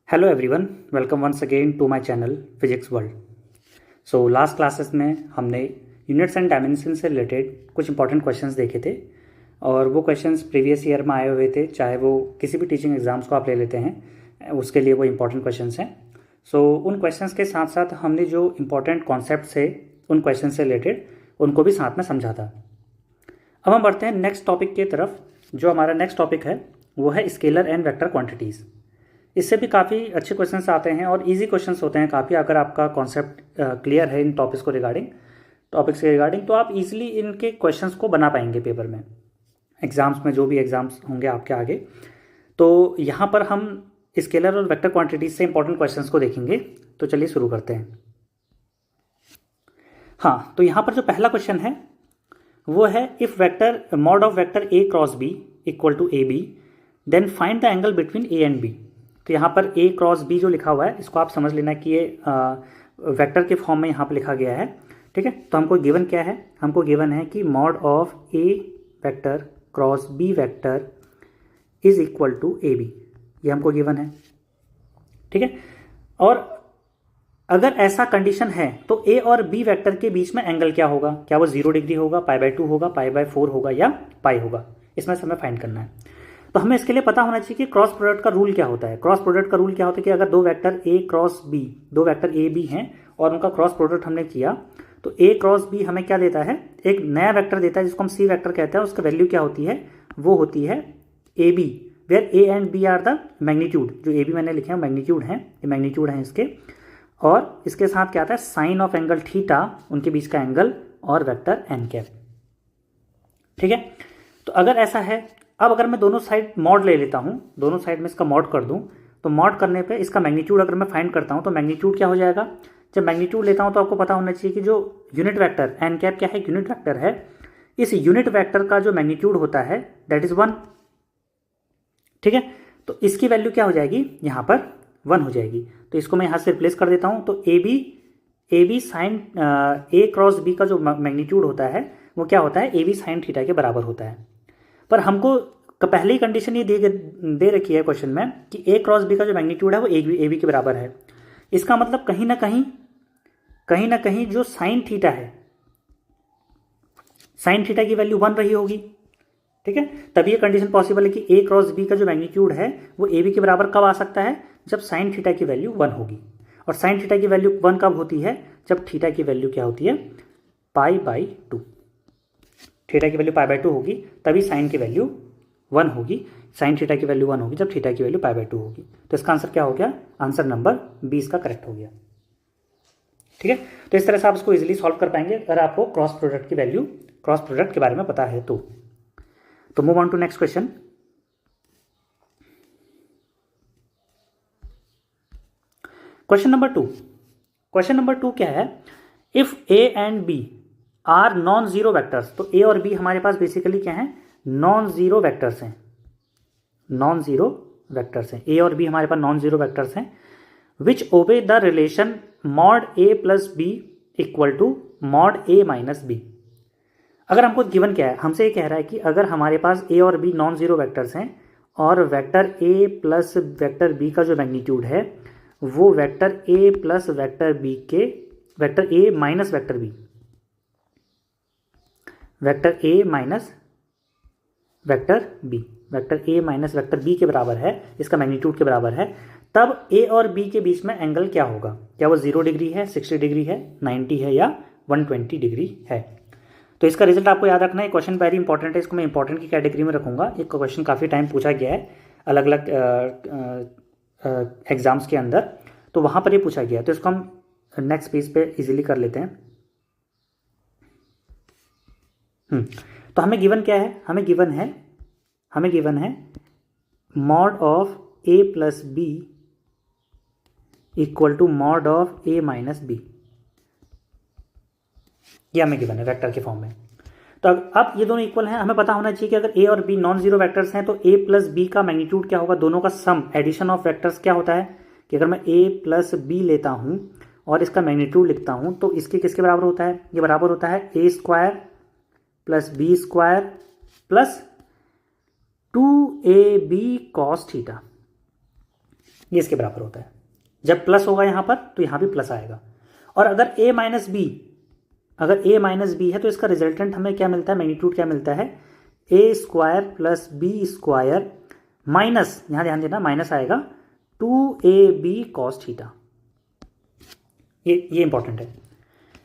Hello everyone, welcome once again to my channel physics world. So last classes में हमने units and dimension से related कुछ important questions देखे थे और वो क्वेश्चंस प्रीवियस ईयर में आए हुए थे। चाहे वो किसी भी टीचिंग एग्जाम्स को आप ले लेते हैं, उसके लिए वो इंपॉर्टेंट क्वेश्चंस हैं। सो उन क्वेश्चंस के साथ साथ हमने जो इंपॉर्टेंट कॉन्सेप्ट थे उन क्वेश्चन से रिलेटेड उनको भी साथ में समझा था। अब हम बढ़ते हैं नेक्स्ट टॉपिक की तरफ। जो हमारा नेक्स्ट टॉपिक है वो है स्केलर एंड वेक्टर क्वांटिटीज़। इससे भी काफ़ी अच्छे क्वेश्चंस आते हैं और इजी क्वेश्चंस होते हैं काफ़ी। अगर आपका कॉन्सेप्ट क्लियर है इन टॉपिक्स के रिगार्डिंग तो आप इजीली इनके क्वेश्चंस को बना पाएंगे पेपर में, एग्जाम्स में, जो भी एग्जाम्स होंगे आपके आगे। तो यहाँ पर हम स्केलर और वेक्टर क्वांटिटीज से इंपॉर्टेंट क्वेश्चंस को देखेंगे। तो चलिए शुरू करते हैं। हाँ, तो यहाँ पर जो पहला क्वेश्चन है वो है if vector mod of vector A cross B equal to A B then find the angle between A and B. तो यहाँ पर ए क्रॉस बी जो लिखा हुआ है इसको आप समझ लेना कि ये वेक्टर के फॉर्म में यहाँ पर लिखा गया है। ठीक है, तो हमको गिवन क्या है? हमको गिवन है कि mod of A vector cross B vector is equal to A B, ये हमको गिवन है। ठीक है, और अगर ऐसा कंडीशन है तो ए और बी वेक्टर के बीच में एंगल क्या होगा? क्या वो 0 डिग्री होगा, π/2 होगा, π/4 होगा या पाई होगा? इसमें से हमें फाइंड करना है। तो हमें इसके लिए पता होना चाहिए कि क्रॉस प्रोडक्ट का रूल क्या होता है। क्रॉस प्रोडक्ट का रूल क्या होता है कि अगर दो वेक्टर ए क्रॉस बी, दो वेक्टर ए बी हैं और उनका क्रॉस प्रोडक्ट हमने किया तो ए क्रॉस बी हमें क्या देता है? एक नया वेक्टर देता है जिसको हम सी वेक्टर कहते हैं। उसका वैल्यू क्या होती है? वो होती है A B, where A and B are the magnitude. जो ए बी मैंने लिखे हैं मैग्नीट्यूड हैं, ये मैग्नीट्यूड हैं इसके। और इसके साथ क्या आता है? साइन ऑफ एंगल थीटा, उनके बीच का एंगल, और वेक्टर एन कैप। ठीक है, तो अगर ऐसा है, अब अगर मैं दोनों साइड मॉड ले लेता हूं, दोनों साइड में इसका मॉड कर दूं, तो मॉड करने पे इसका मैग्नीट्यूड अगर मैं फाइंड करता हूं तो मैग्नीट्यूड क्या हो जाएगा? जब मैग्नीट्यूड लेता हूं तो आपको पता होना चाहिए कि जो यूनिट वेक्टर एन कैप क्या है? यूनिट वेक्टर है। इस यूनिट वेक्टर का जो मैग्नीट्यूड होता है दैट इज 1। ठीक है, तो इसकी वैल्यू क्या हो जाएगी? यहां पर 1 हो जाएगी। तो इसको मैं यहां से रिप्लेस कर देता हूं। तो A B sine A cross B का जो मैग्नीट्यूड होता है वो क्या होता है? ए बी साइन थीटा के बराबर होता है। पर हमको पहले ही कंडीशन ये दे रखी है क्वेश्चन में कि ए क्रॉस बी का जो मैग्नीट्यूड है वो ए बी के बराबर है। इसका मतलब कहीं ना कहीं जो साइन थीटा है, साइन थीटा की वैल्यू 1 रही होगी। ठीक है, तभी ये कंडीशन पॉसिबल है कि ए क्रॉस बी का जो मैग्नीट्यूड है वो ए बी के बराबर कब आ सकता है? जब साइन थीटा की वैल्यू 1 होगी। और साइन थीटा की वैल्यू 1 कब होती है? जब थीटा की वैल्यू क्या होती है? π/2। थीटा की वैल्यू π/2 होगी तभी साइन की वैल्यू 1 होगी, साइन थीटा की वैल्यू 1 होगी जब थीटा की वैल्यू π/2 होगी। तो इसका आंसर क्या हो गया? आंसर नंबर 20 का करेक्ट हो गया। ठीक है, तो इस तरह से आप इसको इजीली सॉल्व कर पाएंगे अगर आपको क्रॉस प्रोडक्ट की वैल्यू, क्रॉस प्रोडक्ट के बारे में पता है तो move on to next question. Question नंबर 2 क्या है? If A and B are non zero vectors. तो ए और बी हमारे पास बेसिकली क्या है? नॉन जीरो वैक्टर्स हैं। नॉन जीरो वैक्टर्स हैं, ए और बी हमारे पास नॉन जीरो वैक्टर्स हैं। Which obey the relation mod A plus B equal to mod A minus B. अगर हमको गिवन क्या है? हमसे ये कह रहा है कि अगर हमारे पास ए और बी नॉन जीरो वैक्टर्स हैं और vector A plus vector B का जो मैग्नीट्यूड है वो vector A plus vector B के, vector A minus vector B, vector A minus vector B, vector A minus vector B के बराबर है, इसका मैग्नीट्यूड के बराबर है, तब ए और बी के बीच में एंगल क्या होगा? क्या वो 0 डिग्री है, 60 डिग्री है, 90 है या 120 डिग्री है? तो इसका रिजल्ट आपको याद रखना है। क्वेश्चन वेरी इंपॉर्टेंट है, इसको मैं इंपॉर्टेंट की कैटेगरी में रखूंगा। एक क्वेश्चन काफ़ी टाइम पूछा गया है अलग अलग एग्जाम्स के अंदर, तो वहाँ पर ये पूछा गया है। तो इसको हम नेक्स्ट पेज पे इजीली कर लेते हैं। तो हमें गिवन क्या है? हमें गिवन है mod of A plus B equal to mod of A minus B. ये हमें गिवन है वेक्टर के फॉर्म में। तो अब ये दोनों इक्वल हैं। हमें पता होना चाहिए कि अगर ए और बी नॉन जीरो वेक्टर्स हैं तो ए प्लस बी का मैग्नीट्यूड क्या होगा? दोनों का सम, एडिशन ऑफ वेक्टर्स क्या होता है कि अगर मैं ए प्लस बी लेता हूं और इसका मैग्नीट्यूड लिखता हूं तो इसके किसके बराबर होता है? ये बराबर होता है A square plus B square plus 2ab cos theta. ये इसके बराबर होता है। जब प्लस होगा यहाँ पर तो यहाँ भी प्लस आएगा। और अगर a माइनस बी, अगर a माइनस बी है तो इसका रिजल्टेंट हमें क्या मिलता है, मैग्नीट्यूड क्या मिलता है, a square plus B square minus, यहाँ ध्यान देना माइनस आएगा, 2ab cos थीटा। ये इंपॉर्टेंट है।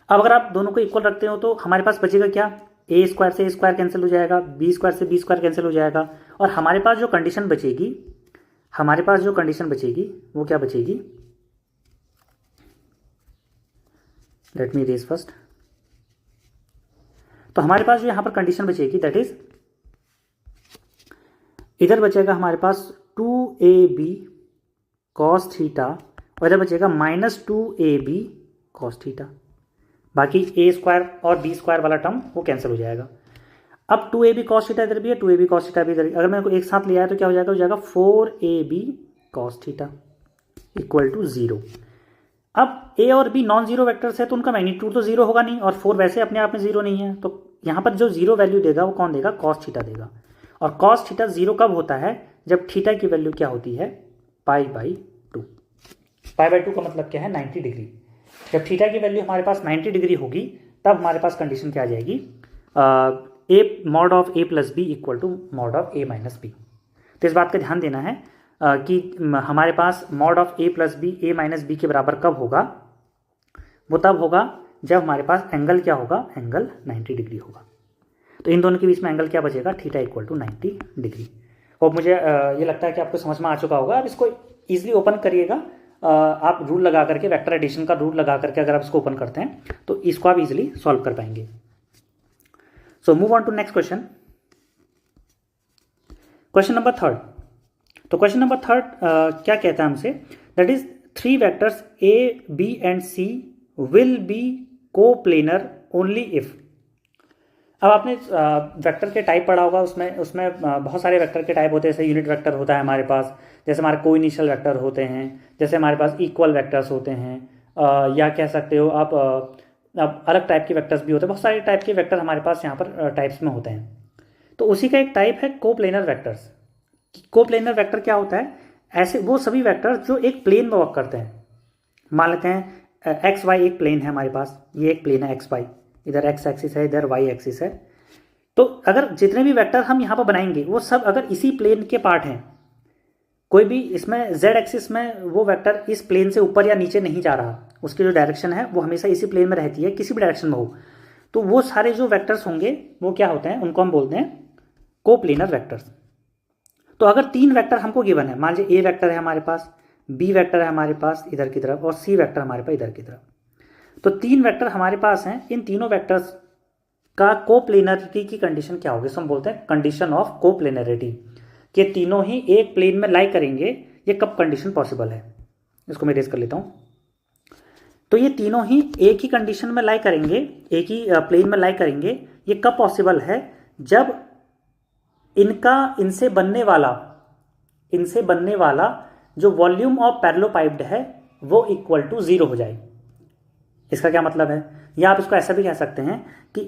अब अगर आप दोनों को इक्वल रखते हो तो हमारे पास बचेगा क्या, a स्क्वायर से a स्क्वायर कैंसिल हो जाएगा, b स्क्वायर से b स्क्वायर कैंसिल हो जाएगा, और हमारे पास जो कंडीशन बचेगी, हमारे पास जो कंडीशन बचेगी वो क्या बचेगी, लेट मी रेज फर्स्ट। तो हमारे पास जो यहाँ पर कंडीशन बचेगी दैट इज, इधर बचेगा हमारे पास 2ab cos थीटा और इधर बचेगा माइनस 2ab cos थीटा। बाकी a स्क्वायर और b स्क्वायर वाला टर्म वो कैंसिल हो जाएगा। अब 2ab cos थीटा इधर भी है, 2ab cos थीटा भी इधर, अगर मैं एक साथ ले आया तो क्या हो जाएगा, हो जाएगा 4ab cos theta equal to 0। अब a और b नॉन जीरो वेक्टर्स है तो उनका मैग्नीट्यूड तो जीरो होगा नहीं, और 4 वैसे अपने आप में जीरो नहीं है, तो यहाँ पर जो जीरो वैल्यू देगा वो कौन देगा, cos थीटा देगा। और cos थीटा जीरो कब होता है, जब थीटा की वैल्यू क्या होती है, π/2। π/2 का मतलब क्या है, 90 डिग्री। जब थीटा की वैल्यू हमारे पास 90 डिग्री होगी तब हमारे पास कंडीशन क्या आ जाएगी, a mod of a plus B equal to mod of a minus B. तो इस बात का ध्यान देना है कि हमारे पास mod of a plus B a minus B के बराबर कब होगा, वो तब होगा जब हमारे पास एंगल क्या होगा, एंगल 90 डिग्री होगा। तो इन दोनों के बीच में एंगल क्या बचेगा, थीटा इक्वल टू 90 डिग्री। और मुझे ये लगता है कि आपको समझ में आ चुका होगा। अब इसको ईजिली ओपन करिएगा, आप रूल लगा करके, वेक्टर एडिशन का रूल लगा करके अगर आप इसको ओपन करते हैं तो इसको आप इजीली सॉल्व कर पाएंगे। So move on to next question, question number 3। तो क्वेश्चन नंबर 3 क्या कहता है हमसे, that is 3 vectors a b and c will be coplanar only if. अब आपने वेक्टर के टाइप पढ़ा होगा, उसमें बहुत सारे वेक्टर के टाइप होते हैं। जैसे यूनिट वेक्टर होता है हमारे पास, जैसे हमारे कोइनिशियल वेक्टर होते हैं, जैसे हमारे पास इक्वल वेक्टर्स होते हैं, या कह सकते हो आप अलग टाइप के वेक्टर्स भी होते हैं। बहुत सारे टाइप के वेक्टर हमारे पास यहाँ पर टाइप्स में होते हैं। तो उसी का एक टाइप है कोप्लेनर वेक्टर्स। कोप्लेनर वेक्टर क्या होता है, ऐसे वो सभी वेक्टर्स जो एक प्लेन में वर्क करते हैं। मान लेते हैं एक्स वाई एक प्लेन है हमारे पास, ये एक प्लेन है एक्स वाई, इधर एक्स एक्सिस है, इधर वाई एक्सिस है। तो अगर जितने भी वेक्टर हम यहाँ पर बनाएंगे वो सब अगर इसी प्लेन के पार्ट हैं, कोई भी इसमें जेड एक्सिस में वो वेक्टर इस प्लेन से ऊपर या नीचे नहीं जा रहा, उसकी जो डायरेक्शन है वो हमेशा इसी प्लेन में रहती है, किसी भी डायरेक्शन में हो, तो वो सारे जो वेक्टर्स होंगे वो क्या होते हैं, उनको हम बोलते हैं कोप्लेनर वेक्टर्स। तो अगर 3 वेक्टर हमको गिवन है, मान लीजिए ए वेक्टर है हमारे पास, बी वेक्टर है हमारे पास इधर की तरफ, और सी वेक्टर हमारे पास इधर की तरफ, तो 3 वेक्टर हमारे पास हैं। इन तीनों वेक्टर्स का कोप्लेनरिटी की कंडीशन क्या होगी, हम बोलते हैं कंडीशन ऑफ कोप्लेनरिटी, कि तीनों ही एक प्लेन में लाई करेंगे। ये कब कंडीशन पॉसिबल है, इसको मैं रेज कर लेता हूँ। तो ये तीनों ही एक ही कंडीशन में लाई करेंगे, एक ही प्लेन में लाई करेंगे। ये कब पॉसिबल है, जब इनसे बनने वाला जो वॉल्यूम ऑफ पैरेललोपाइप्ड है वो इक्वल टू 0 हो जाए। इसका क्या मतलब है, या आप इसको ऐसा भी कह सकते हैं कि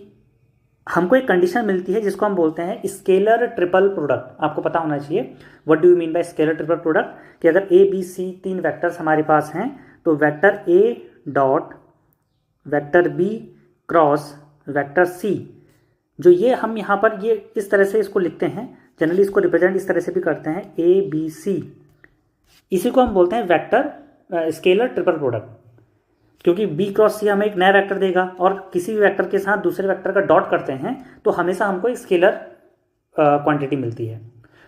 हमको एक कंडीशन मिलती है जिसको हम बोलते हैं स्केलर ट्रिपल प्रोडक्ट। आपको पता होना चाहिए what do you mean by scalar triple product, कि अगर ए बी सी 3 वेक्टर्स हमारे पास हैं तो vector A dot vector B cross vector C, जो ये हम यहाँ पर ये इस तरह से इसको लिखते हैं, जनरली इसको रिप्रेजेंट इस तरह से भी करते हैं ए बी सी, इसी को हम बोलते हैं वेक्टर स्केलर ट्रिपल प्रोडक्ट। क्योंकि बी क्रॉस सी हमें एक नया वेक्टर देगा, और किसी भी वेक्टर के साथ दूसरे वेक्टर का डॉट करते हैं तो हमेशा हमको एक स्केलर क्वांटिटी मिलती है।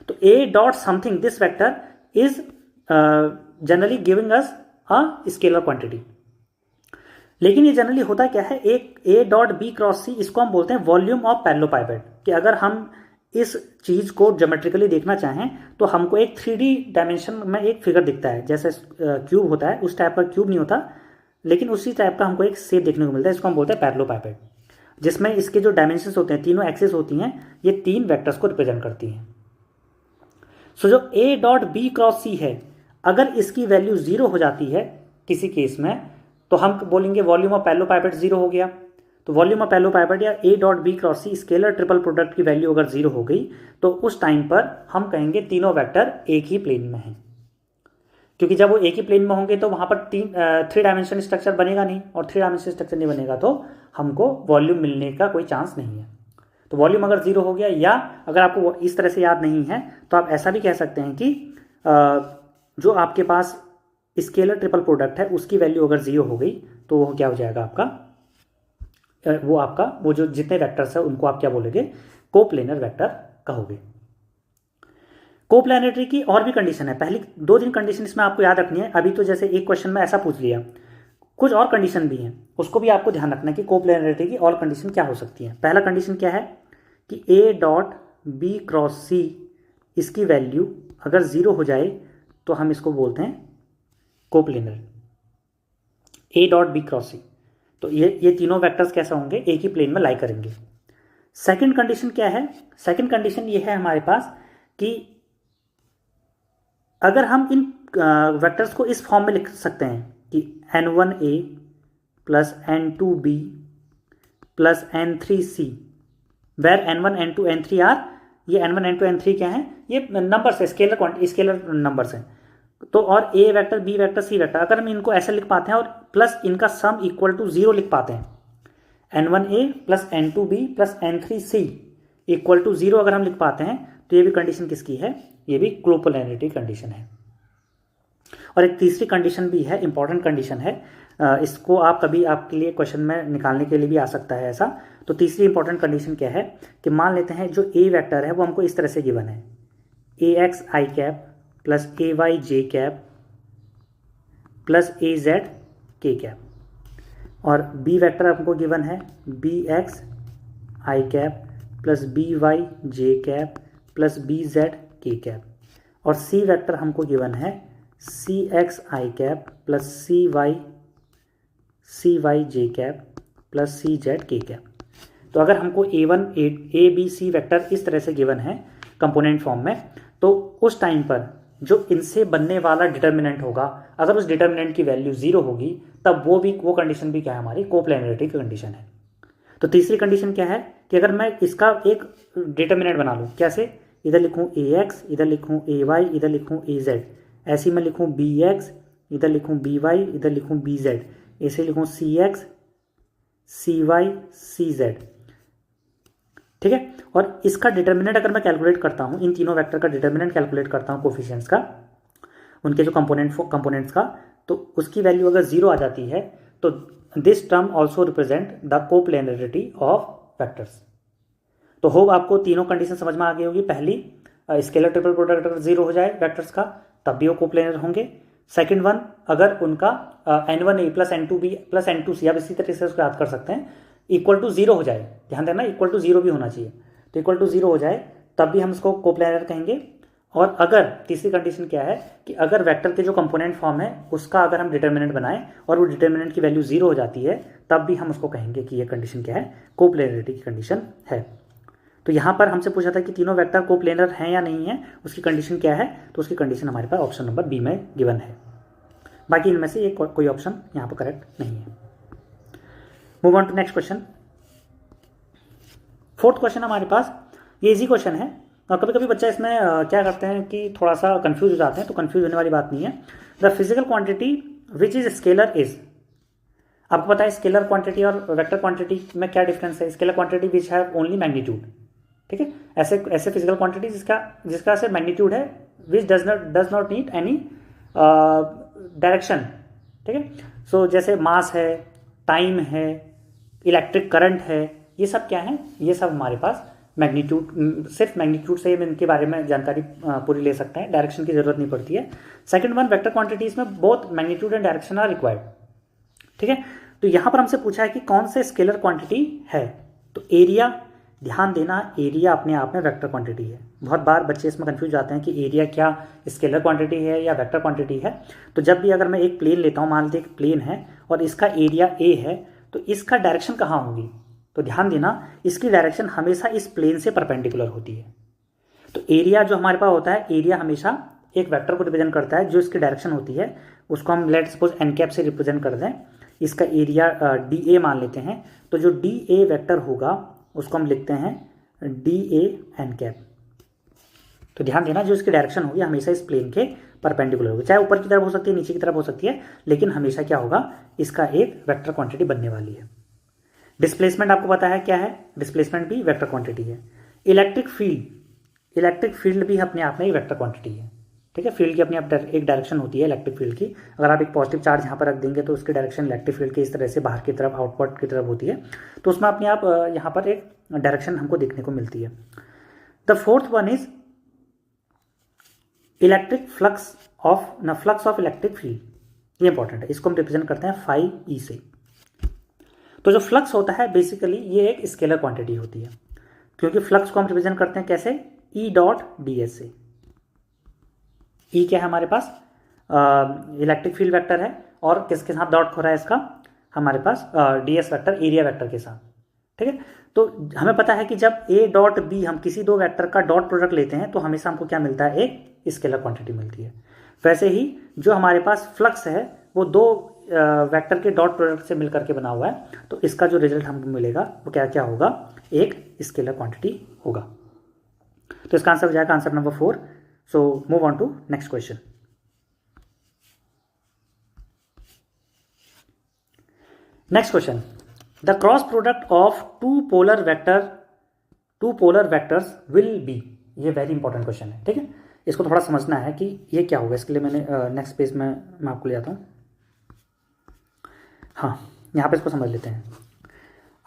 तो ए dot something this vector is generally giving us a scalar quantity. लेकिन ये जनरली होता क्या है, एक ए डॉट बी क्रॉस सी, इसको हम बोलते हैं वॉल्यूम ऑफ पैरेललोपाइपेड, कि अगर हम इस चीज को ज्योमेट्रिकली देखना चाहें तो हमको एक 3D डायमेंशन में एक फिगर दिखता है, जैसे क्यूब होता है उस टाइप का क्यूब नहीं होता, लेकिन उसी टाइप का हमको एक शेप देखने को मिलता है। इसको हम बोलते हैं पैरेललोपाइपेड, जिसमें इसके जो डायमेंशंस होते हैं, तीनों एक्सिस होती हैं, ये 3 वेक्टर्स को रिप्रेजेंट करती हैं। सो जो ए डॉट बी क्रॉस सी है, अगर इसकी वैल्यू 0 हो जाती है किसी केस में, तो हम बोलेंगे वॉल्यूम ऑफ पैरेललोपाइपेड 0 हो गया। तो वॉल्यूम ऑफ पैरेललोपाइपेड या A dot B cross C scalar triple product की वैल्यू अगर 0 हो गई तो उस टाइम पर हम कहेंगे तीनों वेक्टर एक ही प्लेन में हैं। क्योंकि जब वो एक ही प्लेन में होंगे तो वहाँ पर 3 डायमेंशन स्ट्रक्चर बनेगा नहीं, और 3 डायमेंशन स्ट्रक्चर नहीं बनेगा तो हमको वॉल्यूम मिलने का कोई चांस नहीं है। तो वॉल्यूम अगर 0 हो गया, या अगर आपको इस तरह से याद नहीं है तो आप ऐसा भी कह सकते हैं कि जो आपके पास स्केलर ट्रिपल प्रोडक्ट है उसकी वैल्यू अगर 0 हो गई तो वो क्या हो जाएगा आपका, वो जो जितने वेक्टर्स है उनको आप क्या बोलोगे, कोप्लेनर वेक्टर कहोगे। कोप्लेनरिटी की और भी कंडीशन है, पहली 2-3 कंडीशन इसमें आपको याद रखनी है। अभी तो जैसे एक क्वेश्चन में ऐसा पूछ लिया, कुछ और कंडीशन भी हैं, उसको भी आपको ध्यान रखना है कि कोप्लेनरिटी की और कंडीशन क्या हो सकती है। पहला कंडीशन क्या है कि A dot B cross C इसकी वैल्यू अगर 0 हो जाए तो हम इसको बोलते हैं coplanar, A dot B cross C। तो ये तीनों वेक्टर्स कैसे होंगे, एक ही प्लेन में लाई करेंगे। सेकंड कंडीशन क्या है, सेकंड कंडीशन ये है हमारे पास कि अगर हम इन वेक्टर्स को इस फॉर्म में लिख सकते हैं कि n1a plus n2b plus n3c, where n1 n2 n3 are, ये n1 n2 n3 क्या है, ये नंबर्स है, स्केलर नंबर्स हैं। तो और a vector b vector c vector अगर हम इनको ऐसे लिख पाते हैं और प्लस इनका सम इक्वल टू 0 लिख पाते हैं, n1a plus n2b plus n3c equal to 0 अगर हम लिख पाते हैं तो ये भी कंडीशन किसकी है, ये भी कोप्लेनरिटी कंडीशन है। और एक तीसरी कंडीशन भी है, इंपॉर्टेंट कंडीशन है, इसको आप कभी आपके लिए क्वेश्चन में निकालने के लिए भी आ सकता है ऐसा। तो तीसरी इंपॉर्टेंट कंडीशन क्या है कि मान लेते हैं जो a वेक्टर है वो हमको इस तरह से गिवन है, ax i cap plus ay j cap plus az k cap, और b वेक्टर हमको गिवन है bx i cap plus by j cap plus bz k cap, और c वेक्टर हमको गिवन है cx i cap plus cy j cap plus cz k cap. तो अगर हमको a b c vector इस तरह से गिवन है कंपोनेंट फॉर्म में, तो उस टाइम पर जो इनसे बनने वाला डिटर्मिनेंट होगा, अगर उस डिटर्मिनेंट की वैल्यू 0 होगी तब वो कंडीशन भी क्या है, हमारी कोप्लेनरिटी की कंडीशन है। तो तीसरी कंडीशन क्या है कि अगर मैं इसका एक डिटर्मिनेंट बना लूँ, कैसे, इधर लिखूँ ax, इधर लिखूँ ay, इधर लिखूँ az, ऐसे मैं लिखूँ bx, इधर लिखूँ by, इधर लिखूँ bz, ऐसे लिखूँ cx, cy, cz, ठीक है। और इसका डिटर्मिनेंट अगर मैं कैलकुलेट करता हूँ, इन तीनों वेक्टर का डिटर्मिनेंट कैलकुलेट करता हूँ कोफिशिएंट्स का, उनके जो कंपोनेंट्स का, तो उसकी वैल्यू अगर 0 आ जाती है तो this term also represent the coplanarity of vectors. तो होप आपको तीनों कंडीशन समझ में आ गई होगी। पहली, स्केलर ट्रिपल प्रोडक्ट अगर 0 हो जाए वेक्टर्स का तब भी वो कोप्लेनर होंगे। सेकंड वन, अगर उनका n1a plus n2b plus n2c, आप इसी तरीके से उसको याद कर सकते हैं, इक्वल टू 0 हो जाए, ध्यान देना इक्वल टू 0 भी होना चाहिए, तो इक्वल टू 0 हो जाए तब भी हम इसको कोप्लेनर कहेंगे। और अगर तीसरी कंडीशन क्या है कि अगर वेक्टर के जो कंपोनेंट फॉर्म है उसका अगर हम डिटर्मिनेंट बनाएं और वो डिटर्मिनेंट की वैल्यू 0 हो जाती है तब भी हम उसको कहेंगे कि ये कंडीशन क्या है, कोप्लेनरिटी की कंडीशन है। तो यहाँ पर हमसे पूछा था कि तीनों वेक्टर कोप्लेनर हैं या नहीं है, उसकी कंडीशन क्या है, तो उसकी कंडीशन हमारे पास ऑप्शन नंबर बी में गिवन है। बाकी इनमें से एक कोई ऑप्शन यहाँ पर करेक्ट नहीं है। Move on to next question. Fourth question हमारे पास, ये इजी क्वेश्चन है और कभी कभी बच्चा इसमें क्या करते हैं कि थोड़ा सा कंफ्यूज हो जाते हैं, तो कंफ्यूज होने वाली बात नहीं है। The physical quantity which is scalar is, आपको पता है स्केलर क्वांटिटी और वेक्टर क्वांटिटी में क्या डिफरेंस है। Scalar quantity which have only magnitude, ठीक है, ऐसे फिजिकल क्वांटिटी जिसका से मैग्नीट्यूड है, which does not need any direction, ठीक है। सो जैसे मास है, टाइम है, इलेक्ट्रिक करंट है, ये सब क्या है, ये सब हमारे पास मैग्नीट्यूड, सिर्फ मैग्नीट्यूड से इनके बारे में जानकारी पूरी ले सकते हैं, डायरेक्शन की जरूरत नहीं पड़ती है। सेकंड वन, वेक्टर क्वांटिटीज में both magnitude and direction are required, ठीक है। तो यहां पर हमसे पूछा है कि कौन से स्केलर क्वांटिटी है, तो एरिया, ध्यान देना एरिया अपने आप में वेक्टर क्वांटिटी है। बहुत बार बच्चे इसमें कंफ्यूज जाते हैं कि एरिया क्या स्केलर क्वांटिटी है या वेक्टर क्वांटिटी है। तो जब भी अगर मैं एक प्लेन लेता हूं, मान लीजिए एक प्लेन है और इसका एरिया ए है, तो इसका डायरेक्शन कहाँ होगी, तो ध्यान देना इसकी डायरेक्शन हमेशा इस प्लेन से परपेंडिकुलर होती है। तो एरिया जो हमारे पास होता है, एरिया हमेशा एक वेक्टर को रिप्रेजेंट करता है, जो इसकी डायरेक्शन होती है उसको हम लेट सपोज एन कैप से रिप्रेजेंट कर दें। इसका एरिया डी ए मान लेते हैं, तो जो डी ए वेक्टर होगा उसको हम लिखते हैं डी ए एन कैप। तो ध्यान देना जो इसकी डायरेक्शन होगी हमेशा इस प्लेन के परपेंडिकुलर होगी, चाहे ऊपर की तरफ हो सकती है, नीचे की तरफ हो सकती है, लेकिन हमेशा क्या होगा, इसका एक वेक्टर क्वांटिटी बनने वाली है। डिस्प्लेसमेंट आपको पता है क्या है, डिस्प्लेसमेंट भी वेक्टर क्वांटिटी है। इलेक्ट्रिक फील्ड भी अपने आप में एक वेक्टर क्वांटिटी है, ठीक है। फील्ड की अपनी आप एक डायरेक्शन होती है इलेक्ट्रिक फील्ड की। अगर आप एक पॉजिटिव चार्ज यहाँ पर रख देंगे तो उसकी डायरेक्शन इलेक्ट्रिक फील्ड की इस तरह से बाहर की तरफ, आउटवर्ड की तरफ होती है, तो उसमें अपने आप यहाँ पर एक डायरेक्शन हमको देखने को मिलती है। The fourth one is electric flux of electric field, ये इंपॉर्टेंट है, इसको हम रिप्रेजेंट करते हैं फाई ई से। तो जो फ्लक्स होता है बेसिकली ये एक स्केलर क्वांटिटी होती है, क्योंकि फ्लक्स को हम रिप्रेजेंट करते हैं कैसे, ई डॉट डी एस से। ई क्या है हमारे पास, इलेक्ट्रिक फील्ड वेक्टर है, और किसके साथ डॉट हो रहा है इसका, हमारे पास D S vector area vector के साथ, ठीक है। तो हमें पता है कि जब ए डॉट बी हम किसी दो वेक्टर का डॉट प्रोडक्ट लेते हैं तो हमेशा हमको क्या मिलता है, एक स्केलर क्वांटिटी मिलती है। वैसे ही जो हमारे पास फ्लक्स है वो दो वेक्टर के डॉट प्रोडक्ट से मिलकर के बना हुआ है, तो इसका जो रिजल्ट हमको मिलेगा वो क्या क्या होगा, एक स्केलर क्वांटिटी होगा। तो इसका आंसर हो जाएगा answer number 4। So move on to next question. Next question, the cross product of two polar vectors will be, ये वेरी इंपॉर्टेंट क्वेश्चन है, ठीक है। इसको थोड़ा समझना है कि ये क्या होगा, इसके लिए मैंने नेक्स्ट पेज में मैं आपको ले आता हूँ। हाँ, यहाँ पे इसको समझ लेते हैं।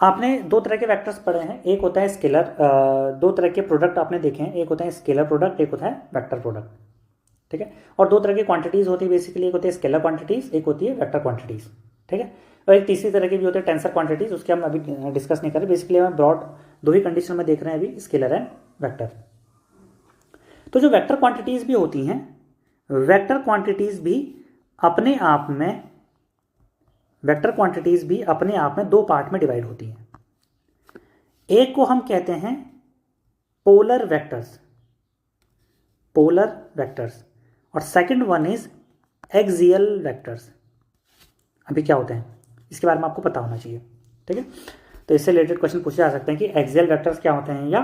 आपने दो तरह के वेक्टर्स पढ़े हैं, एक होता है स्केलर, दो तरह के प्रोडक्ट आपने देखे हैं, एक होता है स्केलर प्रोडक्ट, एक होता है वेक्टर प्रोडक्ट, ठीक है। और दो तरह की क्वांटिटीज़ होती है बेसिकली, एक होती है स्केलर क्वांटिटीज़, एक होती है वेक्टर क्वांटिटीज़, ठीक है। और एक तीसरी तरह की भी होती है टेंसर क्वांटिटीज़, उसके हम अभी डिस्कस नहीं कर रहे। बेसिकली हम ब्रॉड दो ही कंडीशन में देख रहे हैं अभी, स्केलर एंड वेक्टर। तो जो वेक्टर क्वांटिटीज़ भी होती हैं, वेक्टर क्वांटिटीज़ भी अपने आप में दो पार्ट में डिवाइड होती हैं। एक को हम कहते हैं पोलर वेक्टर्स, और second one is axial vectors. अभी क्या होते हैं इसके बारे में आपको पता होना चाहिए, ठीक है। तो इससे रिलेटेड क्वेश्चन पूछे जा सकते हैं कि एक्सियल वेक्टर्स क्या होते हैं या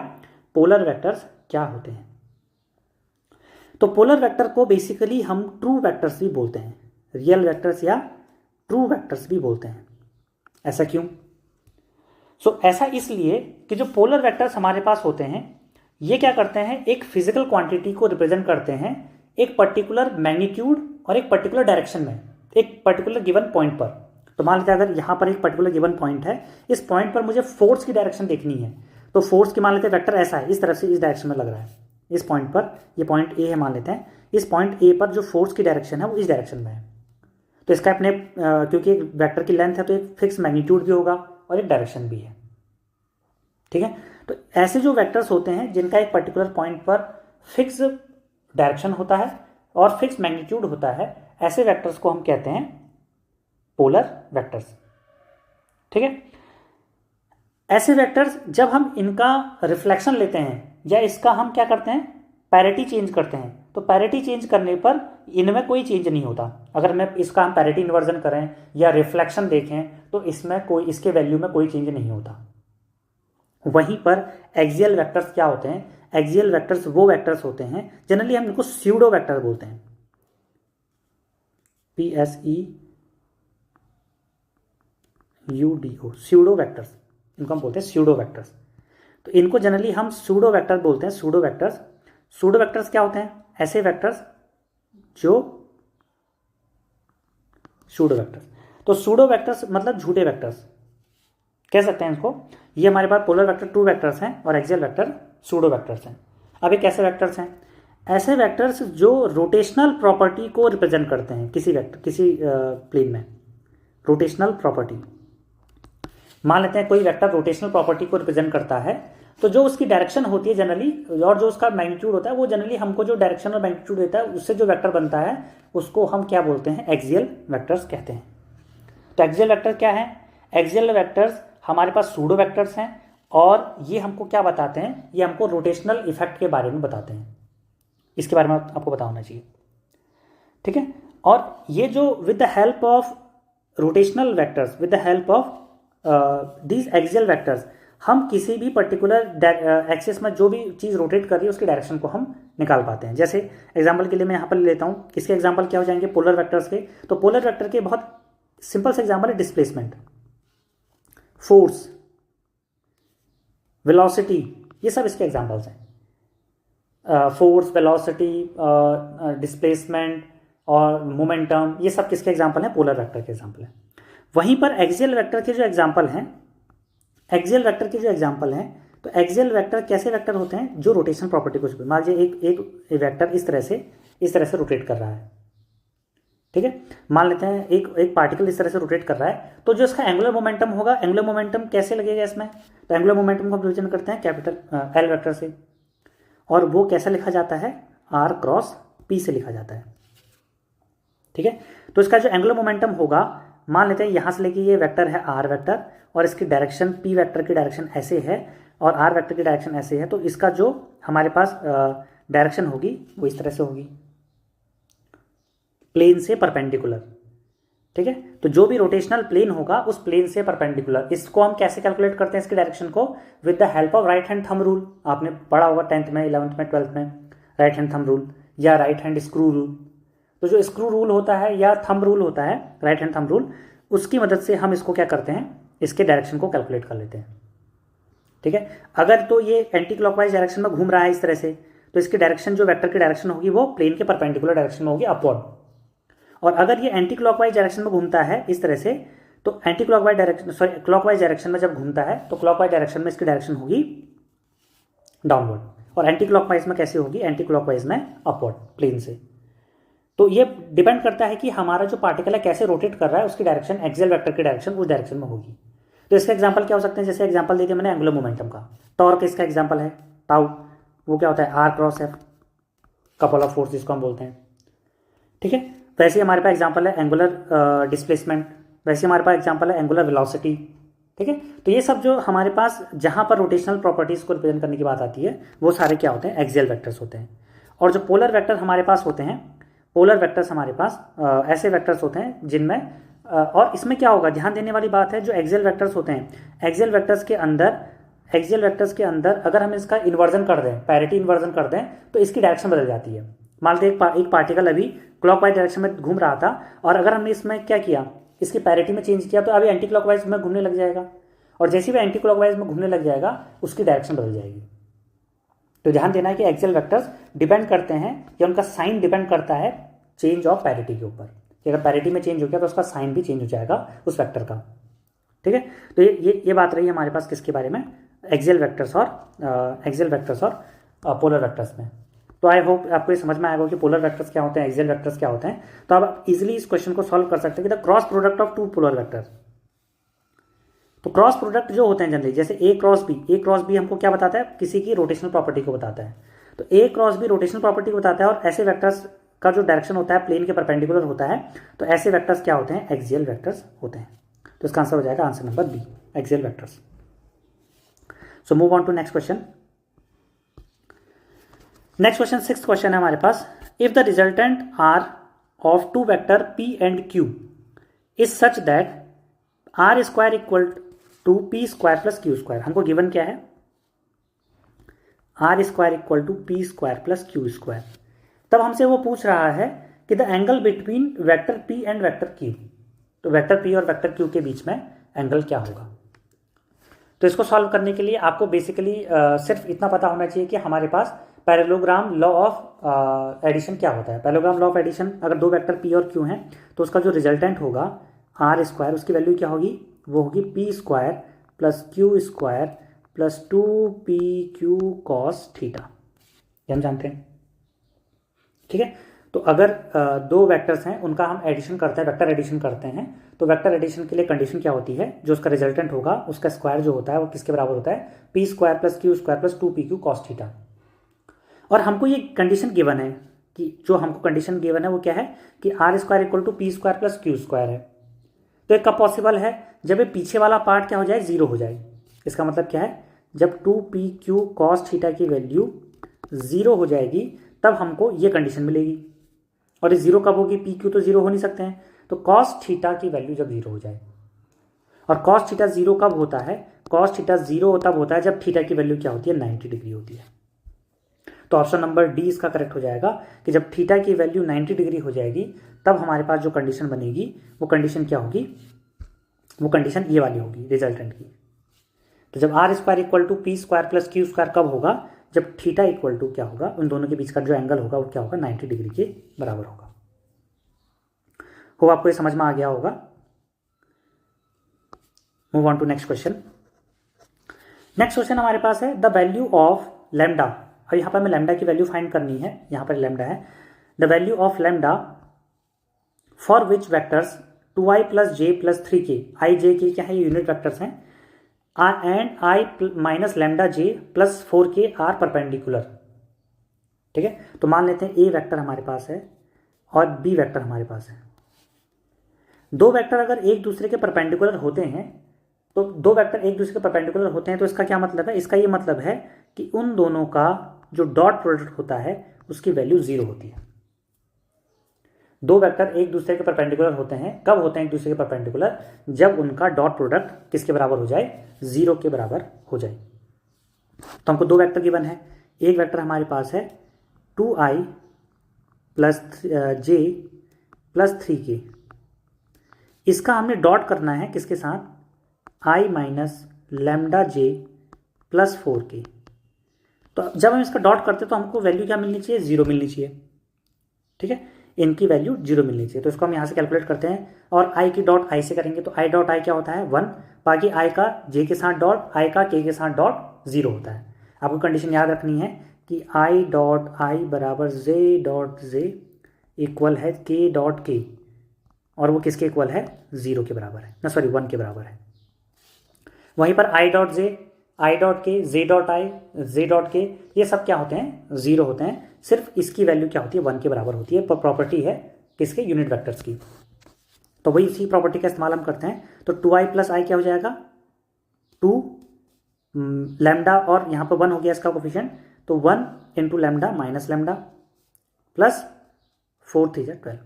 पोलर वेक्टर्स क्या होते हैं। तो पोलर वेक्टर को बेसिकली हम ट्रू वेक्टर्स भी बोलते हैं, रियल वेक्टर्स या ट्रू वेक्टर्स भी बोलते हैं। ऐसा क्यों? ऐसा इसलिए कि जो पोलर वेक्टर्स हमारे पास होते हैं ये क्या करते हैं, एक फिजिकल क्वांटिटी को रिप्रेजेंट करते हैं एक पर्टिकुलर मैग्नीट्यूड और एक पर्टिकुलर डायरेक्शन में, एक पर्टिकुलर गिवन पॉइंट पर। तो मान लीजिए अगर यहाँ पर एक पर्टिकुलर गिवन पॉइंट है, इस पॉइंट पर मुझे फोर्स की डायरेक्शन देखनी है, तो फोर्स की मान लेते हैं वेक्टर ऐसा है, इस तरफ से इस डायरेक्शन में लग रहा है, इस पॉइंट पर, ये पॉइंट ए है मान लेते हैं, इस पॉइंट ए पर जो फोर्स की डायरेक्शन है वो इस डायरेक्शन में है। तो इसका अपने क्योंकि एक वेक्टर की लेंथ है तो एक फिक्स मैग्नीट्यूड भी होगा और एक डायरेक्शन भी है, ठीक है। तो ऐसे जो वेक्टर्स होते हैं जिनका एक पर्टिकुलर पॉइंट पर फिक्स डायरेक्शन होता है और फिक्स मैग्नीट्यूड होता है, ऐसे वेक्टर्स को हम कहते हैं पोलर वेक्टर्स, ठीक है। ऐसे वेक्टर्स जब हम इनका रिफ्लेक्शन लेते हैं या इसका हम क्या करते हैं, पैरिटी चेंज करते हैं, तो पैरिटी चेंज करने पर इनमें कोई चेंज नहीं होता। अगर मैं इसका हम पैरिटी इन्वर्जन करें या रिफ्लेक्शन देखें तो इसमें कोई, इसके वैल्यू में कोई चेंज नहीं होता। वहीं पर एक्सियल वेक्टर्स क्या होते हैं, एक्सियल वेक्टर्स वो वेक्टर्स होते हैं, जनरली हम इनको स्यूडो वेक्टर बोलते हैं, PSEUDO, स्यूडो वेक्टर्स, इनको हम बोलते हैं स्यूडो वेक्टर्स। तो इनको जनरली हम स्यूडो वेक्टर बोलते हैं, स्यूडो वेक्टर्स। स्यूडो वेक्टर्स क्या होते हैं, ऐसे वेक्टर्स जो स्यूडो वेक्टर्स। तो स्यूडो वेक्टर्स मतलब झूठे वेक्टर्स कह सकते हैं इसको। ये हमारे पास पोलर वेक्टर ट्रू वेक्टर्स हैं और एक्सियल वेक्टर स्यूडो वेक्टर्स हैं। अब ये कैसे वेक्टर्स हैं, ऐसे वेक्टर्स जो रोटेशनल प्रॉपर्टी को रिप्रेजेंट करते हैं किसी वेक्टर, किसी प्लेन में। रोटेशनल प्रॉपर्टी, मान लेते हैं कोई वेक्टर रोटेशनल प्रॉपर्टी को रिप्रेजेंट करता है, तो जो उसकी डायरेक्शन होती है जनरली और जो उसका मैग्नीट्यूड होता है, वो जनरली हमको जो डायरेक्शन और मैग्नीट्यूड देता है उससे जो वेक्टर बनता है उसको हम क्या बोलते हैं, एक्सियल वेक्टर्स कहते हैं। तो एक्सियल वेक्टर क्या है, एक्सियल वेक्टर्स हमारे पास सूडो वेक्टर्स हैं और ये हमको क्या बताते हैं, ये हमको रोटेशनल इफेक्ट के बारे में बताते हैं। इसके बारे में आपको पता होना चाहिए, ठीक है। और ये जो with the help of rotational vectors, with the help of these axial vectors, हम किसी भी पर्टिकुलर एक्सिस में जो भी चीज़ रोटेट कर रही है उसकी डायरेक्शन को हम निकाल पाते हैं। जैसे एग्जाम्पल के लिए मैं यहाँ पर ले लेता हूँ, इसके एग्जाम्पल क्या हो जाएंगे पोलर वेक्टर्स के। तो पोलर वेक्टर के बहुत सिंपल से एग्जाम्पल है डिस्प्लेसमेंट, फोर्स, वेलोसिटी, ये सब इसके एग्जाम्पल्स हैं। फोर्स, वेलोसिटी, डिस्प्लेसमेंट और मोमेंटम, ये सब किसके एग्जाम्पल हैं? पोलर वेक्टर के एग्जाम्पल हैं। वहीं पर एक्सियल वेक्टर के जो एग्जाम्पल हैं, एक्सियल वेक्टर के जो एग्जाम्पल हैं, तो एक्सियल वेक्टर कैसे वेक्टर होते हैं? जो रोटेशन प्रॉपर्टी को, मान लीजिए एक वेक्टर इस तरह से रोटेट कर रहा है, ठीक है। मान लेते हैं एक पार्टिकल इस तरह से रोटेट कर रहा है, तो जो इसका एंगुलर मोमेंटम होगा, एंगुलर मोमेंटम कैसे लगेगा इसमें? तो एंगुलर मोमेंटम को हम रिप्रेजेंट करते हैं कैपिटल एल वेक्टर से, और वो कैसे लिखा जाता है? आर क्रॉस पी से लिखा जाता है, ठीक है। तो इसका जो एंगुलर मोमेंटम होगा, मान लेते हैं यहां से लेके ये वेक्टर है आर वेक्टर, और इसकी डायरेक्शन पी वेक्टर की डायरेक्शन ऐसे है और आर वेक्टर की डायरेक्शन ऐसे है, तो इसका जो हमारे पास डायरेक्शन होगी वो इस तरह से होगी, प्लेन से परपेंडिकुलर, ठीक है। तो जो भी रोटेशनल प्लेन होगा उस प्लेन से परपेंडिकुलर, इसको हम कैसे कैलकुलेट करते हैं इसकी डायरेक्शन को? With the help of right hand thumb rule. आपने पढ़ा होगा 10th में, 11th में, 12th में, राइट हैंड थंब रूल या राइट हैंड स्क्रू रूल। तो जो स्क्रू रूल होता है या थंब रूल होता है, राइट हैंड थंब रूल, उसकी मदद से हम इसको क्या करते हैं? इसके डायरेक्शन को कैलकुलेट कर लेते हैं, ठीक है। अगर तो ये एंटी क्लॉकवाइज डायरेक्शन में घूम रहा है इस तरह से, तो इसकी डायरेक्शन, जो वेक्टर की डायरेक्शन होगी वो प्लेन के परपेंडिकुलर डायरेक्शन में होगी, अपवर्ड। और अगर ये एंटी क्लॉकवाइज डायरेक्शन में घूमता है इस तरह से, तो anti clockwise direction, sorry clockwise direction में जब घूमता है तो क्लॉकवाइज डायरेक्शन में इसकी डायरेक्शन होगी डाउनवर्ड, और एंटी क्लॉकवाइज में कैसे होगी? एंटी क्लॉकवाइज में अपवर्ड, प्लेन से। तो ये डिपेंड करता है कि हमारा जो पार्टिकल है कैसे रोटेट कर रहा है, उसकी डायरेक्शन एक्सियल वेक्टर की डायरेक्शन उस डायरेक्शन में होगी। तो इसका एग्जांपल क्या हो सकते हैं? जैसे एग्जांपल दे दिया मैंने एंगुलर मोमेंटम का, टॉर्क इसका एग्जांपल है, टाउ, वो क्या होता है? R cross F, couple of force जिसको हम बोलते हैं, ठीक है। वैसे हमारे पास एग्जांपल है एंगुलर डिस्प्लेसमेंट, वैसे हमारे पास एग्जांपल है एंगुलर वेलोसिटी, ठीक है। तो ये सब जो हमारे पास जहां पर रोटेशनल प्रॉपर्टीज को रिप्रेजेंट करने की बात आती है, वो सारे क्या होते हैं? एक्सियल वेक्टर्स होते हैं। और जो पोलर वेक्टर हमारे पास होते हैं, पोलर वेक्टर्स हमारे पास ऐसे वेक्टर्स होते हैं जिनमें और इसमें क्या होगा, ध्यान देने वाली बात है, जो एक्सियल वेक्टर्स होते हैं, एक्सियल वेक्टर्स के अंदर अगर हम इसका इन्वर्जन कर दें, पैरिटी इन्वर्जन कर दें, तो इसकी डायरेक्शन बदल जाती है। मान लेते एक पार्टिकल अभी क्लॉकवाइज डायरेक्शन में घूम रहा था, और अगर हमने इसमें क्या किया, इसकी पैरिटी में चेंज किया, तो अभी एंटी क्लॉकवाइज में घूमने लग जाएगा, और जैसे भी एंटी क्लॉकवाइज में घूमने लग जाएगा उसकी डायरेक्शन बदल जाएगी। तो ध्यान देना है कि एक्सियल वेक्टर्स डिपेंड करते हैं, या उनका साइन डिपेंड करता है चेंज ऑफ पैरिटी के ऊपर, कि अगर पैरिटी में चेंज हो गया तो उसका साइन भी चेंज हो जाएगा उस वेक्टर का, ठीक है। तो ये बात रही हमारे पास किसके बारे में? एक्सियल वेक्टर्स और पोलर वेक्टर्स में। तो आई होप आपको ये समझ में आएगा कि पोलर वेक्टर्स क्या होते हैं, एक्सियल वेक्टर्स क्या होते हैं। तो आप इजीली इस क्वेश्चन को सॉल्व कर सकते हैं कि the cross product of two polar vector. तो क्रॉस प्रोडक्ट जो होते हैं जनरली, जैसे ए क्रॉस बी हमको क्या बताता है? किसी की रोटेशनल प्रॉपर्टी को बताता है। तो ए क्रॉस बी रोटेशनल प्रॉपर्टी को बताता है, और ऐसे वेक्टर्स का जो डायरेक्शन होता है प्लेन के परपेंडिकुलर होता है, तो ऐसे वेक्टर्स क्या होते हैं? एक्सियल वेक्टर्स होते हैं। तो इसका आंसर हो जाएगा answer number B, axial vectors. So move on to next question. Next question, 6th question है हमारे पास। If the resultant R of two vector P and Q is such that R square equal to P square plus Q square, हमको given क्या है? R square equal to P square plus Q square. तब हमसे वो पूछ रहा है कि the angle between vector P and vector Q, तो वेक्टर पी और वेक्टर क्यू के बीच में एंगल क्या होगा? तो इसको सॉल्व करने के लिए आपको बेसिकली सिर्फ इतना पता होना चाहिए कि हमारे पास पैरेललोग्राम लॉ ऑफ एडिशन क्या होता है। पैरेललोग्राम लॉ ऑफ एडिशन, अगर दो वेक्टर पी और क्यू हैं तो उसका जो रिजल्टेंट होगा आर स्क्वायर, उसकी वैल्यू क्या होगी? वो होगी P square plus Q square plus 2pq cos theta, ये हम जानते हैं, ठीक है। तो अगर दो वेक्टर्स हैं उनका हम एडिशन करते हैं, वेक्टर एडिशन करते हैं, तो वेक्टर एडिशन के लिए कंडीशन क्या होती है? जो उसका रिजल्टेंट होगा उसका स्क्वायर जो होता है वो किसके बराबर होता है? P square plus Q square plus 2pq cos theta. और हमको ये कंडीशन गिवन है कि जो हमको कंडीशन गिवन है वो क्या है कि R square equal to P square plus Q square है। तो ये कब पॉसिबल है? जब ये पीछे वाला पार्ट क्या हो जाए? जीरो हो जाए। इसका मतलब क्या है? जब 2pq कॉस थीटा की वैल्यू जीरो हो जाएगी तब हमको ये कंडीशन मिलेगी। और ये जीरो कब होगी? pq तो जीरो हो नहीं सकते हैं, तो कॉस थीटा की वैल्यू जब जीरो हो जाए। और कॉस थीटा जीरो कब होता है? कॉस थीटा जीरो तब होता है जब थीटा की वैल्यू क्या होती है? 90 डिग्री होती है। तो ऑप्शन नंबर डी इसका करेक्ट हो जाएगा कि जब थीटा की वैल्यू 90 डिग्री हो जाएगी तब हमारे पास जो कंडीशन बनेगी वो कंडीशन क्या होगी, वो कंडीशन ये वाली होगी रिजल्टेंट की। तो जब R square equal to P square plus Q square कब होगा, जब थीटा इक्वल टू क्या होगा, उन दोनों के बीच का जो एंगल होगा वो क्या होगा, 90 डिग्री के बराबर होगा। हो आपको ये समझ में आ गया होगा। Move on to next question. Next question हमारे पास है द वैल्यू ऑफ लैम्डा। और यहां पर हमें लैम्डा की वैल्यू फाइंड करनी है, यहां पर लैम्डा है। The value of lambda for which vectors 2i plus J plus 3k, I J के क्या है, ये यूनिट वेक्टर्स हैं, and I minus lambda J plus 4k are perpendicular. ठीक है, तो मान लेते हैं ए वेक्टर हमारे पास है और बी वेक्टर हमारे पास है। दो वेक्टर अगर एक दूसरे के परपेंडिकुलर होते हैं, तो दो वेक्टर एक दूसरे के परपेंडिकुलर होते हैं तो इसका क्या मतलब है, इसका ये मतलब है कि उन दोनों का जो डॉट प्रोडक्ट होता है उसकी वैल्यू 0 होती है। दो वेक्टर एक दूसरे के परपेंडिकुलर होते हैं, कब होते हैं एक दूसरे के परपेंडिकुलर, जब उनका डॉट प्रोडक्ट किसके बराबर हो जाए, 0 के बराबर हो जाए। तो हमको दो वेक्टर गिवन है, एक वेक्टर हमारे पास है 2i plus J plus 3k, इसका हमने डॉट करना है किसके साथ, i minus lambda J plus 4k। तो जब हम इसका डॉट करते हैं तो हमको वैल्यू क्या मिलनी चाहिए, 0 मिलनी चाहिए। ठीक है, इनकी वैल्यू 0 मिलनी चाहिए। तो इसको हम यहाँ से कैलकुलेट करते हैं और i की डॉट i से करेंगे, तो i डॉट i क्या होता है 1, बाकी i का j के साथ डॉट, i का k के साथ डॉट 0 होता है। आपको कंडीशन याद रखनी है कि i डॉट i बराबर j डॉट j इक्वल है k डॉट k, और वो किसके इक्वल है, 0 के बराबर है, ना सॉरी 1 के बराबर है। वहीं पर i dot j, i dot k, j dot i, j dot k, ये सब क्या होते हैं, 0 होते हैं। सिर्फ इसकी वैल्यू क्या होती है, 1 के बराबर होती है। प्रॉपर्टी है किसके, यूनिट वेक्टर्स की। तो वही इसी प्रॉपर्टी का इस्तेमाल हम करते हैं। तो 2i प्लस i क्या हो जाएगा, 2 लैम्डा, और यहाँ पर 1 हो गया इसका कोफिशिएंट, तो 1 into lambda minus lambda plus 4 3 12।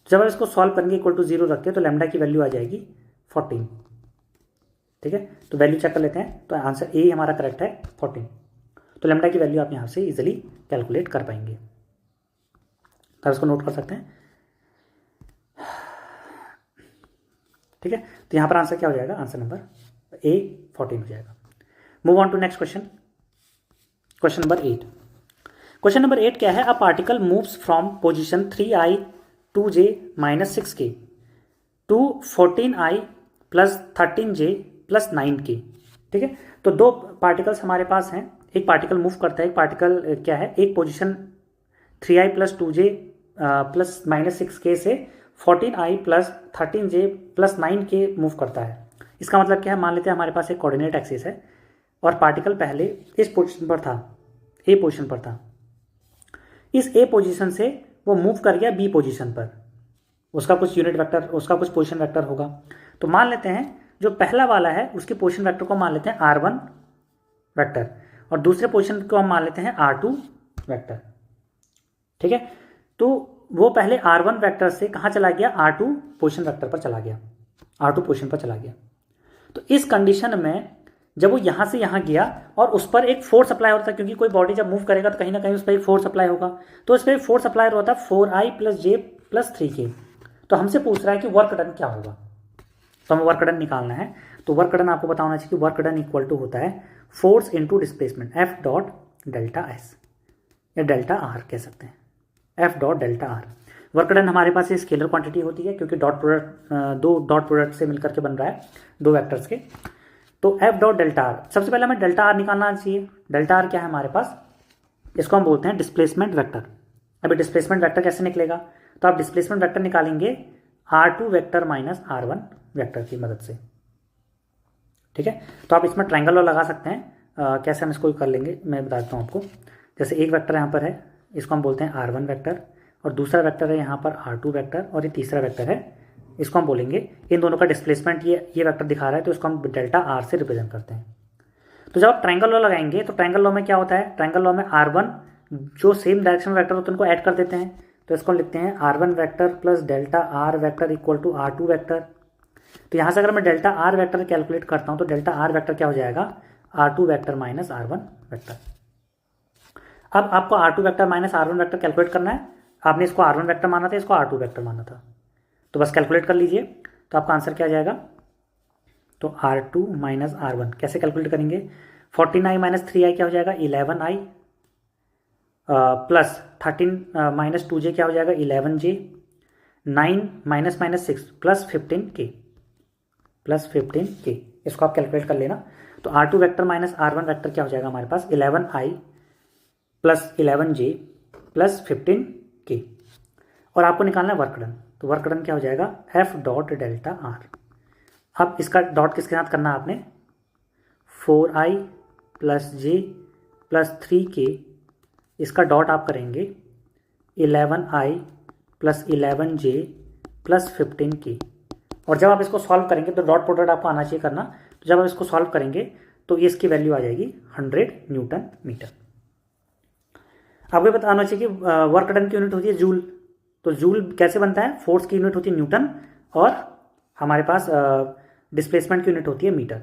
जब हम इसको सॉल्व करेंगे इक्वल टू 0 रखते हैं तो लैम्डा की वैल्यू आ जाएगी 14। ठीक है, तो वैल्यू चेक कर लेते हैं। तो आंसर ए हमारा करेक्ट है 14। तो लैम्डा की वैल्यू आप यहाँ से इजीली कैलकुलेट कर पाएंगे, तो इसको नोट कर सकते हैं। ठीक है, तो यहाँ पर आंसर क्या हो जाएगा, आंसर नंबर ए 14 हो जाएगा। Move on to next question. Question number 8। Question number 8 क्या है, a particle moves from position 3i two J minus 6k to 14i plus 13j plus 9k। ठीक है, तो दो पार्टिकल्स हमारे पास हैं, एक पार्टिकल मूव करता है, एक पार्टिकल क्या है, एक position 3i plus 2j plus minus 6k से 14i plus 13j plus 9k move करता है। इसका मतलब क्या है, मान लेते हैं हमारे पास एक कोऑर्डिनेट एक्सिस है और पार्टिकल पहले इस पोजीशन पर था, ए पोजीशन पर था। इस ए पोजीशन से वो मूव कर गया बी पोजीशन पर, उसका कुछ यूनिट वेक्टर, उसका कुछ पोजीशन वेक्टर होगा। तो मान लेते हैं जो पहला वाला है उसके पोजीशन वेक्टर को मान लेते हैं r1 वेक्टर, और दूसरे पोजीशन को हम मान लेते हैं r2 वेक्टर। ठीक है, तो वो पहले r1 वेक्टर से कहाँ चला गया, r2 पोजीशन वेक्टर पर चला गया, r2 पोजीशन पर चला गया। तो इस कंडीशन में जब वो यहाँ से यहाँ गया और उस पर एक फोर्स अप्लाई होता है, क्योंकि कोई बॉडी जब मूव करेगा तो कहीं ना कहीं उस पर एक फोर्स अप्लाई होगा, तो उस पर फोर्स अप्लाई होता है 4i plus J plus 3k। तो हमसे पूछ रहा है कि वर्क डन क्या होगा, तो हमें वर्क डन निकालना है। तो वर्क डन आपको पता होना चाहिए कि वर्क डन इक्वल टू होता है force into displacement, F dot delta S, या डेल्टा आर कह सकते हैं, F dot delta R. Work done हमारे पास ये स्केलर क्वांटिटी होती है, क्योंकि डॉट प्रोडक्ट दो डॉट प्रोडक्ट से मिलकर के बन रहा है, दो वेक्टर्स के। तो एफ डॉट डेल्टा आर, सबसे पहले हमें डेल्टा आर निकालना चाहिए। डेल्टा आर क्या है हमारे पास, इसको हम बोलते हैं डिस्प्लेसमेंट वेक्टर। अभी डिस्प्लेसमेंट वेक्टर कैसे निकलेगा, तो आप डिस्प्लेसमेंट वेक्टर निकालेंगे r2 vector minus r1 vector की मदद से। ठीक है, तो आप इसमें ट्रायंगल लगा सकते हैं। कैसे हम इसको कर लेंगे मैं बताता हूँ आपको। जैसे एक वेक्टर यहाँ पर है, इसको हम बोलते हैं r1 वेक्टर, और दूसरा वेक्टर है यहाँ पर r2 वेक्टर, और ये तीसरा वेक्टर है, इसको हम बोलेंगे, इन दोनों का डिस्प्लेसमेंट ये वेक्टर दिखा रहा है, तो इसको हम डेल्टा आर से रिप्रेजेंट करते हैं। तो जब आप ट्रायंगल लॉ लगाएंगे तो ट्रायंगल लॉ में क्या होता है, ट्रायंगल लॉ में r1 जो सेम डायरेक्शन में वेक्टर होते हैं उनको ऐड कर देते हैं। तो इसको लिखते हैं r1 vector plus delta R vector equal to r2 vector. तो यहाँ से अगर मैं डेल्टा आर वेक्टर कैलकुलेट करता हूँ तो डेल्टा आर वेक्टर क्या हो जाएगा, r2 vector minus r1 vector. अब आपको R2 vector minus R1 vector calculate करना है। आपने इसको R1 वेक्टर माना था, इसको R2 वेक्टर माना था, तो बस कैलकुलेट कर लीजिए। तो आपका आंसर क्या आ जाएगा? तो R2 माइनस R1 कैसे कैलकुलेट करेंगे? 14i माइनस 3i क्या हो जाएगा? 11i प्लस 13 माइनस 2j क्या हो जाएगा? 11j, 9 minus minus 6 plus 15k इसको आप कैलकुलेट कर लेना। तो R2 vector minus R1 vector क्या हो जाएगा हमारे पास? 11i plus 11j plus 15k। और आपको निकालना है वर्क डन। तो वर्क डन क्या हो जाएगा? F dot delta R। अब इसका डॉट किसके साथ करना है आपने? 4i plus j plus 3k, इसका डॉट आप करेंगे 11i plus 11j plus 15k। और जब आप इसको सॉल्व करेंगे तो डॉट प्रोडक्ट आपको आना चाहिए करना। तो जब आप इसको सॉल्व करेंगे तो इसकी वैल्यू आ जाएगी 100 न्यूटन मीटर। आपको पता होना चाहिए कि वर्क डन की यूनिट होती है जूल। तो जूल कैसे बनता है? फोर्स की यूनिट होती है न्यूटन और हमारे पास डिस्प्लेसमेंट की यूनिट होती है मीटर।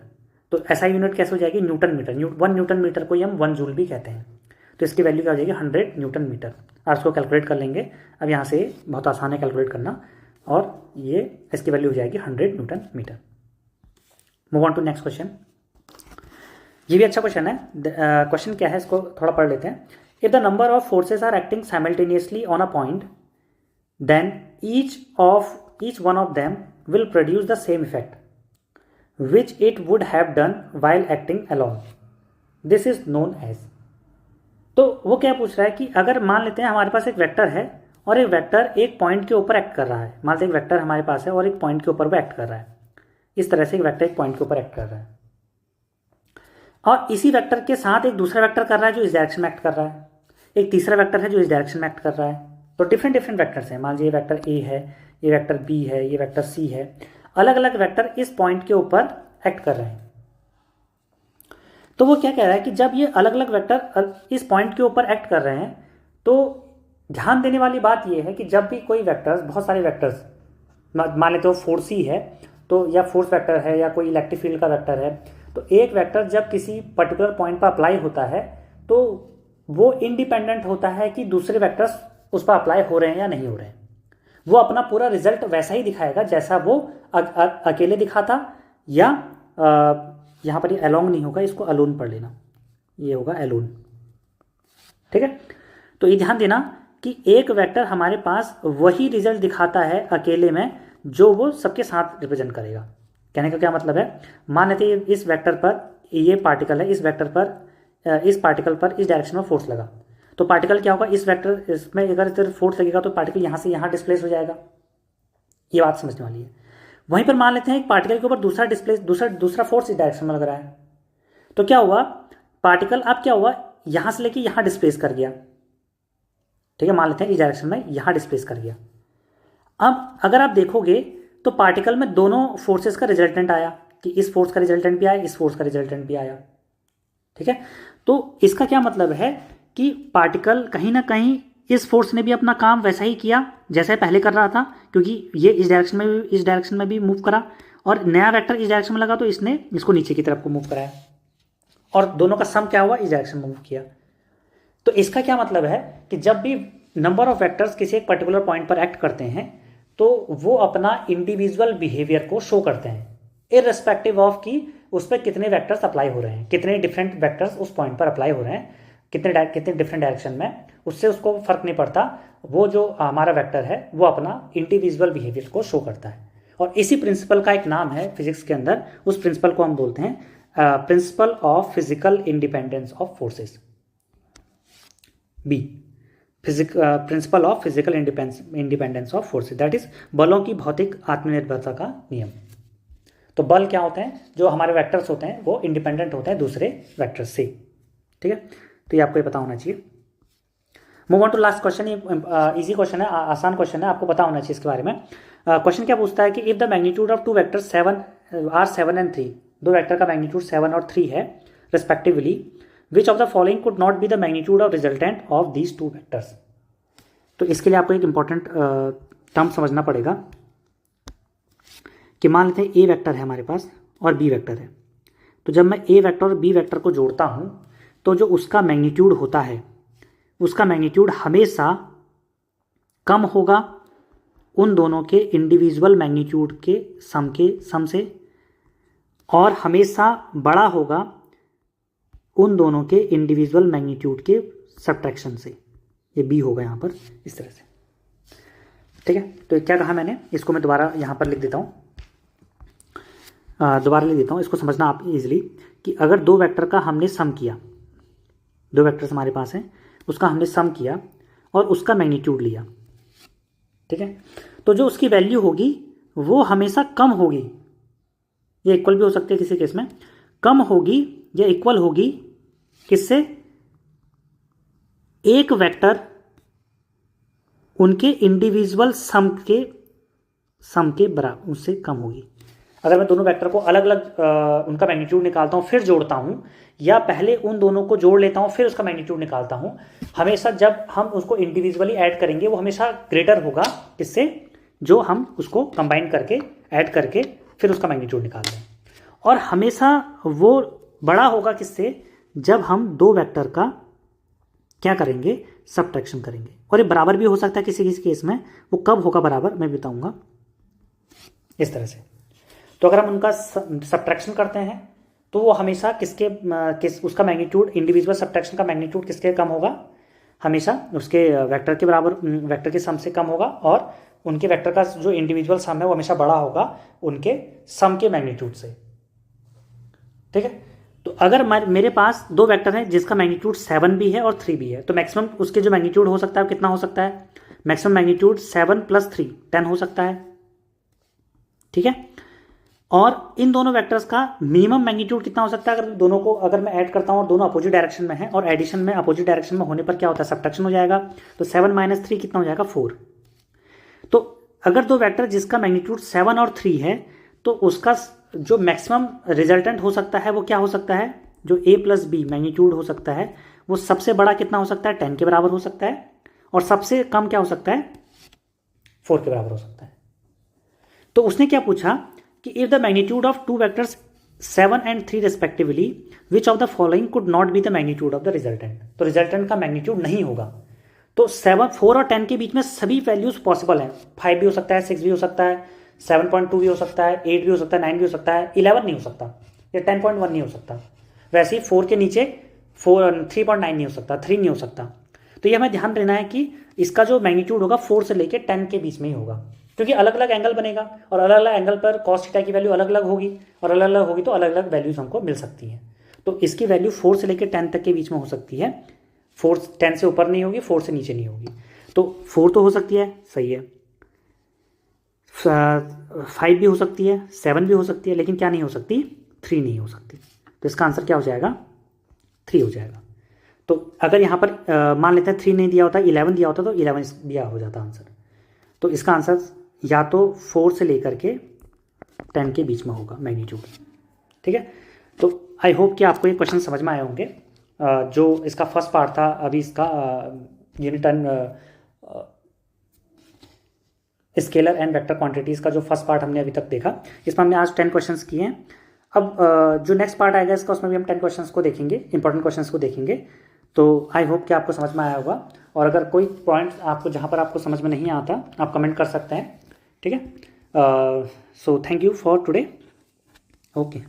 तो ऐसा यूनिट कैसे हो जाएगी? Newton metre. 1 न्यूटन मीटर को ही हम 1 जूल भी कहते हैं। तो इसकी वैल्यू क्या हो जाएगी? 100 न्यूटन मीटर। आप इसको कैलकुलेट कर लेंगे। अब यहाँ से बहुत आसान है कैलकुलेट करना, और ये इसकी वैल्यू हो जाएगी 100 newton metre. Move on to next question. ये भी अच्छा क्वेश्चन है। क्वेश्चन क्या है इसको थोड़ा पढ़ लेते हैं। If the number of forces are acting simultaneously on a point then each one of them will produce the same effect which it would have done while acting alone. This is known as। तो वो क्या पूछ रहा है कि अगर मान लेते हैं हमारे पास एक वेक्टर है और एक वेक्टर एक पॉइंट के ऊपर एक्ट कर रहा है। मान लेते हैं एक वेक्टर हमारे पास है और एक पॉइंट के ऊपर वो एक्ट कर रहा है। इस तरह से एक वेक्टर एक पॉइंट के ऊपर एक्ट कर रहा है और इसी वेक्टर के साथ एक दूसरा वेक्टर कर रहा है जो इस डायरेक्शन में एक्ट कर रहा है, एक तीसरा वेक्टर है जो इस डायरेक्शन में एक्ट कर रहा है। तो डिफरेंट डिफरेंट वेक्टर्स हैं। मान लीजिए ये वेक्टर ए है, ये वेक्टर बी है, ये वेक्टर सी है। अलग अलग वेक्टर इस पॉइंट के ऊपर एक्ट कर रहे हैं। तो वो क्या कह रहा है कि जब ये अलग अलग वेक्टर इस पॉइंट के ऊपर एक्ट कर रहे हैं तो ध्यान देने वाली बात ये है कि जब भी कोई वेक्टर्स, बहुत सारे वेक्टर्स मान लेते हो फोर्स ही है तो, या फोर्स वेक्टर है या कोई इलेक्ट्रिक फील्ड का वेक्टर है, तो एक वेक्टर जब किसी पर्टिकुलर पॉइंट पर अप्लाई होता है तो वो इंडिपेंडेंट होता है कि दूसरे वेक्टर्स उस पर अप्लाई हो रहे हैं या नहीं हो रहे हैं। वो अपना पूरा रिजल्ट वैसा ही दिखाएगा जैसा वो अकेले दिखाता, या यहाँ पर ये अलोंग नहीं होगा, इसको अलोन पढ़ लेना, ये होगा अलोन। ठीक है। तो ये ध्यान देना कि एक वेक्टर हमारे पास वही रिजल्ट दिखाता है अकेले में जो वो सबके साथ रिप्रेजेंट करेगा। कहने का क्या मतलब है? मान लेते हैं इस वेक्टर पर ये पार्टिकल है, इस वेक्टर पर इस पार्टिकल पर इस डायरेक्शन में फोर्स लगा, तो पार्टिकल क्या होगा? इस वेक्टर इसमें अगर फोर्स लगेगा तो पार्टिकल यहाँ से यहाँ डिस्प्लेस हो जाएगा। ये बात समझने वाली है। वहीं पर मान लेते हैं एक पार्टिकल के ऊपर दूसरा फोर्स इस डायरेक्शन में लग रहा है, तो क्या हुआ? पार्टिकल अब क्या हुआ? यहां से लेके यहां डिस्प्लेस कर गया। ठीक है, मान लेते हैं इस डायरेक्शन में यहां डिस्प्लेस कर गया। अब अगर आप देखोगे तो पार्टिकल में दोनों फोर्सेस का रिजल्टेंट आया, कि इस फोर्स का रिजल्टेंट भी आया, इस फोर्स का रिजल्टेंट भी आया। ठीक है। तो इसका क्या मतलब है कि पार्टिकल कहीं ना कहीं इस फोर्स ने भी अपना काम वैसा ही किया जैसे पहले कर रहा था, क्योंकि ये इस डायरेक्शन में भी मूव करा, और नया वेक्टर इस डायरेक्शन में लगा तो इसने इसको नीचे की तरफ को मूव कराया, और दोनों का सम क्या हुआ? इस डायरेक्शन में मूव किया। तो इसका क्या मतलब है कि जब भी नंबर ऑफ वेक्टर्स किसी एक पर्टिकुलर पॉइंट पर एक्ट करते हैं तो वो अपना इंडिविजुअल बिहेवियर को शो करते हैं, इररिस्पेक्टिव ऑफ कि उस पर कितने वेक्टर्स अप्लाई हो रहे हैं, कितने डिफरेंट वेक्टर्स उस पॉइंट पर अप्लाई हो रहे हैं, कितने डिफरेंट डायरेक्शन में, उससे उसको फर्क नहीं पड़ता। वो जो हमारा वेक्टर है वो अपना इंडिविजुअल बिहेवियर को शो करता है। और इसी प्रिंसिपल का एक नाम है फिजिक्स के अंदर, उस प्रिंसिपल को हम बोलते हैं principle of physical independence of forces, B. Principle of physical independence of forces, that is बलों की भौतिक आत्मनिर्भरता का नियम। तो बल क्या होते हैं? जो हमारे वेक्टर्स होते हैं वो इंडिपेंडेंट होते हैं दूसरे वेक्टर्स से। ठीक है, तो ये आपको ये पता होना चाहिए। Move on to last question. ये इजी क्वेश्चन है, आसान क्वेश्चन है, आपको पता होना चाहिए इसके बारे में। क्वेश्चन क्या पूछता है कि if the magnitude of two vectors 7 and 3, दो वेक्टर का मैग्नीट्यूड 7 और 3 है respectively, which of the following could not be the magnitude of resultant of these two vectors. तो इसके लिए आपको एक इंपॉर्टेंट टर्म समझना पड़ेगा कि मान लेते हैं ए वेक्टर है हमारे पास और बी वेक्टर है। तो जब मैं ए वेक्टर और बी वेक्टर को जोड़ता हूँ तो जो उसका मैग्नीट्यूड होता है उसका मैग्नीट्यूड हमेशा कम होगा उन दोनों के इंडिविजुअल मैग्नीट्यूड के सम से, और हमेशा बड़ा होगा उन दोनों के इंडिविजुअल मैग्नीट्यूड के सब्ट्रैक्शन से। ये बी होगा यहाँ पर इस तरह से, ठीक है। तो क्या कहा मैंने, इसको मैं दोबारा यहाँ पर लिख देता हूँ, दोबारा लिख देता हूँ, इसको समझना आप इजीली कि अगर दो वेक्टर का हमने सम किया, दो वेक्टर्स हमारे पास हैं, उसका हमने सम किया और उसका मैग्नीट्यूड लिया, ठीक है, तो जो उसकी वैल्यू होगी वो हमेशा कम होगी, ये इक्वल भी हो सकती है किसी केस में, कम होगी या इक्वल होगी किससे, एक वेक्टर उनके इंडिविजुअल सम के बराबर, उससे कम होगी। अगर मैं दोनों वेक्टर को अलग अलग उनका मैग्नीट्यूड निकालता हूँ फिर जोड़ता हूँ, या पहले उन दोनों को जोड़ लेता हूँ फिर उसका मैग्नीट्यूड निकालता हूँ, हमेशा जब हम उसको इंडिविजुअली ऐड करेंगे वो हमेशा ग्रेटर होगा किससे, जो हम उसको कंबाइन करके ऐड करके फिर उसका मैग्नीट्यूड निकालते हैं, और हमेशा वो बड़ा होगा किससे, जब हम दो वेक्टर का क्या करेंगे, सब्ट्रैक्शन करेंगे। और ये बराबर भी हो सकता है किसी किसी केस में, वो कब होगा बराबर मैं बताऊंगा इस तरह से। तो अगर हम उनका सब्ट्रैक्शन करते हैं तो वो हमेशा उसका मैग्नीट्यूड, इंडिविजुअल सब्ट्रैक्शन का मैग्नीट्यूड किसके कम होगा, हमेशा उसके वेक्टर के बराबर, वेक्टर के सम से कम होगा, और उनके वेक्टर का जो इंडिविजुअल सम है वो हमेशा बड़ा होगा उनके सम के मैग्नीट्यूड से, ठीक है। तो अगर मेरे पास दो वेक्टर हैं जिसका मैग्नीट्यूड 7 भी है और 3 भी है, तो मैक्सिमम उसके जो मैग्नीट्यूड हो सकता है वो कितना हो सकता है, मैक्सिमम मैग्नीट्यूड 7 + 3 10 हो सकता है, ठीक है। और इन दोनों वेक्टर्स का मिनिमम मैग्नीट्यूड कितना हो सकता है, अगर दोनों को अगर मैं ऐड करता हूं और दोनों अपोजिट डायरेक्शन में हैं, और एडिशन में अपोजिट डायरेक्शन में होने पर क्या होता है, सब्ट्रैक्शन हो जाएगा, तो 7 - 3 कितना हो जाएगा, 4। तो अगर दो वेक्टर जिसका मैग्नीट्यूड 7 और 3 है, तो उसका जो मैक्सिमम रिजल्टेंट हो सकता है वो क्या हो सकता है, जो a + b मैग्नीट्यूड हो सकता है वो सबसे बड़ा कितना हो सकता है, 10 के बराबर हो सकता है, और सबसे कम क्या हो सकता है, 4 के बराबर हो सकता है। तो उसने क्या पूछा कि if the magnitude of two vectors 7 and 3 respectively, which of the following could not be the magnitude of the resultant. तो रिजल्टेंट का मैग्नीट्यूड नहीं होगा। तो 7, 4 और 10 के बीच में सभी वैल्यूज पॉसिबल हैं, 5 भी हो सकता है, 6 भी हो सकता है, 7.2 भी हो सकता है, 8 भी हो सकता है, 9 भी हो सकता है, 11 नहीं हो सकता, या 10.1 नहीं हो सकता। वैसे ही 4 के नीचे 3.9 नहीं हो सकता, 3 नहीं हो सकता। तो ये हमें ध्यान देना है कि इसका जो मैग्नीट्यूड होगा 4 से लेकर 10 के बीच में ही होगा, क्योंकि अलग अलग एंगल बनेगा और अलग अलग एंगल पर cos थीटा की वैल्यू अलग अलग होगी, और अलग अलग होगी तो अलग अलग वैल्यूज हमको मिल सकती हैं। तो इसकी वैल्यू 4 से लेकर 10 तक के बीच में हो सकती है, 10 से ऊपर नहीं होगी, 4 से नीचे नहीं होगी। तो 4 तो हो सकती है, सही है, 5 भी हो सकती है, 7 भी हो सकती है, लेकिन क्या नहीं हो सकती, 3 नहीं हो सकती। तो इसका आंसर क्या हो जाएगा, 3 हो जाएगा। तो अगर यहाँ पर मान लेते हैं 3 नहीं दिया होता, 11 दिया होता तो 11 दिया हो जाता आंसर। तो इसका आंसर या तो 4 से लेकर के 10 के बीच में होगा मैग्नीट्यूड, ठीक है। तो आई होप कि आपको ये क्वेश्चन समझ में आए होंगे। जो इसका फर्स्ट पार्ट था, अभी इसका unit 10 scalar and vector quantities का जो फर्स्ट पार्ट हमने अभी तक देखा, इसमें हमने आज 10 क्वेश्चंस किए हैं। अब जो नेक्स्ट पार्ट आएगा इसका, उसमें भी हम 10 क्वेश्चंस को देखेंगे, इंपॉर्टेंट क्वेश्चंस को देखेंगे। तो आई होप कि आपको समझ में आया होगा, और अगर कोई पॉइंट आपको जहाँ पर आपको समझ में नहीं आता आप कमेंट कर सकते हैं, ठीक है। So thank you for today, okay.